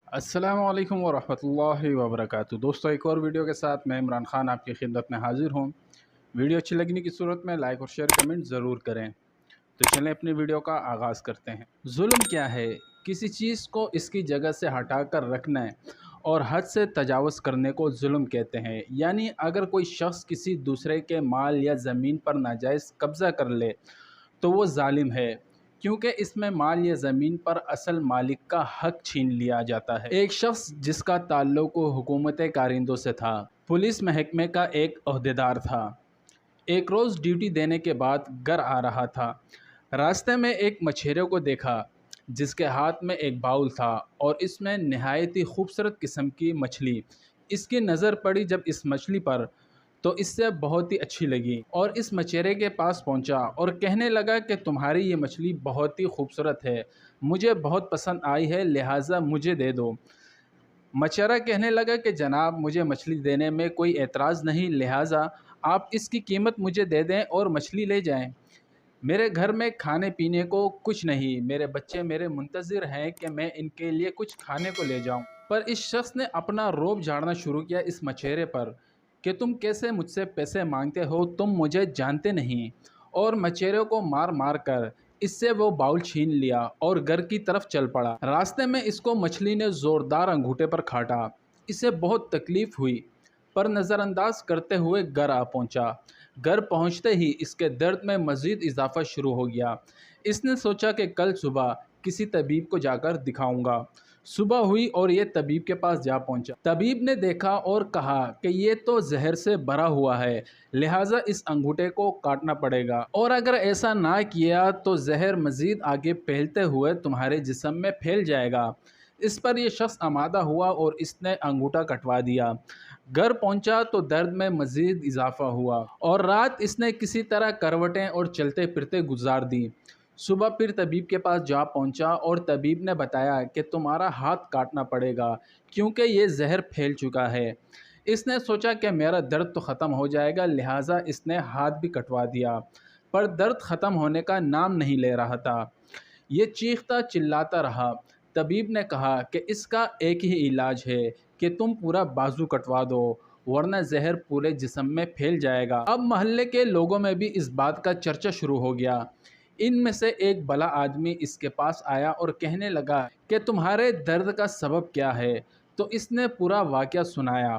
अस्सलाम वालेकुम वरहमतुल्लाहि वबरकातुहू। दोस्तों, एक और वीडियो के साथ मैं इमरान खान आपकी खिदमत में हाजिर हूँ। वीडियो अच्छी लगने की सूरत में लाइक और शेयर कमेंट ज़रूर करें। तो चलें अपनी वीडियो का आगाज़ करते हैं। जुल्म क्या है? किसी चीज़ को इसकी जगह से हटा कर रखना है और हद से तजावुज़ करने को जुल्म कहते हैं। यानी अगर कोई शख्स किसी दूसरे के माल या ज़मीन पर नाजायज़ कब्ज़ा कर ले तो वो ज़ालिम है, क्योंकि इसमें माल या ज़मीन पर असल मालिक का हक छीन लिया जाता है। एक शख्स जिसका ताल्लुक हुकूमत कारिंदों से था, पुलिस महकमे का एक ओहदेदार था। एक रोज़ ड्यूटी देने के बाद घर आ रहा था। रास्ते में एक मछेरे को देखा जिसके हाथ में एक बाउल था और इसमें नहायत ही खूबसूरत किस्म की मछली। इसकी नज़र पड़ी जब इस मछली पर तो इससे बहुत ही अच्छी लगी और इस मछेरे के पास पहुंचा और कहने लगा कि तुम्हारी ये मछली बहुत ही खूबसूरत है, मुझे बहुत पसंद आई है, लिहाजा मुझे दे दो। मछेरा कहने लगा कि जनाब, मुझे मछली देने में कोई एतराज़ नहीं, लिहाजा आप इसकी कीमत मुझे दे दें और मछली ले जाएं। मेरे घर में खाने पीने को कुछ नहीं, मेरे बच्चे मेरे मुंतज़िर हैं कि मैं इनके लिए कुछ खाने को ले जाऊं। पर इस शख्स ने अपना रोब झाड़ना शुरू किया इस मछेरे पर कि तुम कैसे मुझसे पैसे मांगते हो, तुम मुझे जानते नहीं। और मछेरे को मार मार कर इससे वो बाउल छीन लिया और घर की तरफ चल पड़ा। रास्ते में इसको मछली ने ज़ोरदार अंगूठे पर काटा। इसे बहुत तकलीफ़ हुई, पर नज़रअंदाज करते हुए घर आ पहुंचा। घर पहुंचते ही इसके दर्द में मज़ीद इजाफ़ा शुरू हो गया। इसने सोचा कि कल सुबह किसी तबीब को जाकर दिखाऊंगा। सुबह हुई और ये तबीब के पास जा पहुंचा। तबीब ने देखा और कहा कि ये तो जहर से भरा हुआ है, लिहाजा इस अंगूठे को काटना पड़ेगा, और अगर ऐसा ना किया तो जहर मज़ीद आगे फैलते हुए तुम्हारे जिस्म में फैल जाएगा। इस पर यह शख्स आमादा हुआ और इसने अंगूठा कटवा दिया। घर पहुंचा तो दर्द में मज़ीद इजाफ़ा हुआ और रात इसने किसी तरह करवटें और चलते फिरते गुजार दी। सुबह फिर तबीब के पास जा पहुंचा और तबीब ने बताया कि तुम्हारा हाथ काटना पड़ेगा, क्योंकि ये जहर फैल चुका है। इसने सोचा कि मेरा दर्द तो ख़त्म हो जाएगा, लिहाजा इसने हाथ भी कटवा दिया, पर दर्द ख़त्म होने का नाम नहीं ले रहा था। ये चीखता चिल्लाता रहा। तबीब ने कहा कि इसका एक ही इलाज है कि तुम पूरा बाजू कटवा दो, वरना जहर पूरे जिस्म में फैल जाएगा। अब मोहल्ले के लोगों में भी इस बात का चर्चा शुरू हो गया। इनमें से एक भला आदमी इसके पास आया और कहने लगा कि तुम्हारे दर्द का सबब क्या है। तो इसने पूरा वाक़या सुनाया।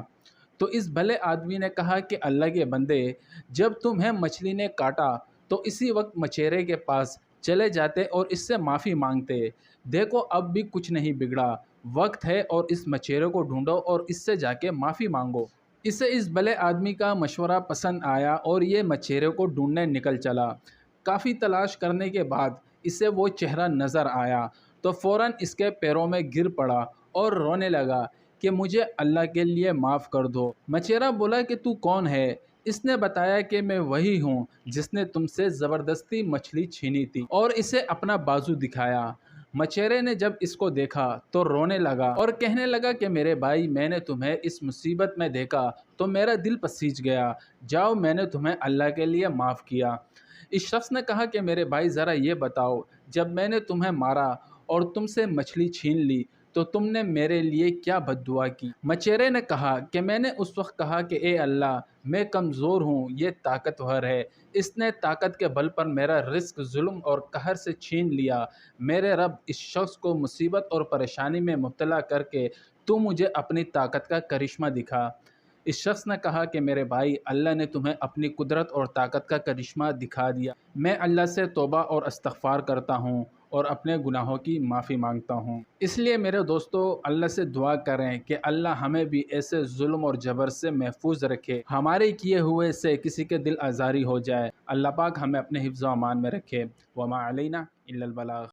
तो इस भले आदमी ने कहा कि अल्लाह के बंदे, जब तुम्हें मछली ने काटा तो इसी वक्त मछेरे के पास चले जाते और इससे माफ़ी मांगते। देखो, अब भी कुछ नहीं बिगड़ा, वक्त है और इस मछेरे को ढूंढो और इससे जाके माफ़ी मांगो। इसे इस भले आदमी का मशवरा पसंद आया और ये मछेरे को ढूंढने निकल चला। काफ़ी तलाश करने के बाद इसे वो चेहरा नज़र आया तो फ़ौरन इसके पैरों में गिर पड़ा और रोने लगा कि मुझे अल्लाह के लिए माफ़ कर दो। मछेरा बोला कि तू कौन है? इसने बताया कि मैं वही हूँ जिसने तुमसे ज़बरदस्ती मछली छीनी थी, और इसे अपना बाजू दिखाया। मछेरे ने जब इसको देखा तो रोने लगा और कहने लगा कि मेरे भाई, मैंने तुम्हें इस मुसीबत में देखा तो मेरा दिल पसीज गया। जाओ, मैंने तुम्हें अल्लाह के लिए माफ़ किया। इस शख्स ने कहा कि मेरे भाई, ज़रा ये बताओ, जब मैंने तुम्हें मारा और तुमसे मछली छीन ली तो तुमने मेरे लिए क्या बद्दुआ की? मछेरे ने कहा कि मैंने उस वक्त कहा कि ए अल्लाह, मैं कमज़ोर हूँ, ये ताकतवर है, इसने ताकत के बल पर मेरा रिस्क जुल्म और कहर से छीन लिया। मेरे रब, इस शख्स को मुसीबत और परेशानी में मुब्तला करके तू मुझे अपनी ताकत का करिश्मा दिखा। इस शख्स ने कहा कि मेरे भाई, अल्लाह ने तुम्हें अपनी कुदरत और ताकत का करिश्मा दिखा दिया। मैं अल्लाह से तौबा और इस्तग़फ़ार करता हूँ और अपने गुनाहों की माफ़ी मांगता हूँ। इसलिए मेरे दोस्तों, अल्लाह से दुआ करें कि अल्लाह हमें भी ऐसे जुल्म और जबर से महफूज रखे, हमारे किए हुए से किसी के दिल आज़ारी हो जाए। अल्लाह पाक हमें अपने हिफ्ज़ व अमान में रखे। वमा अलैना इल्लल बलाग।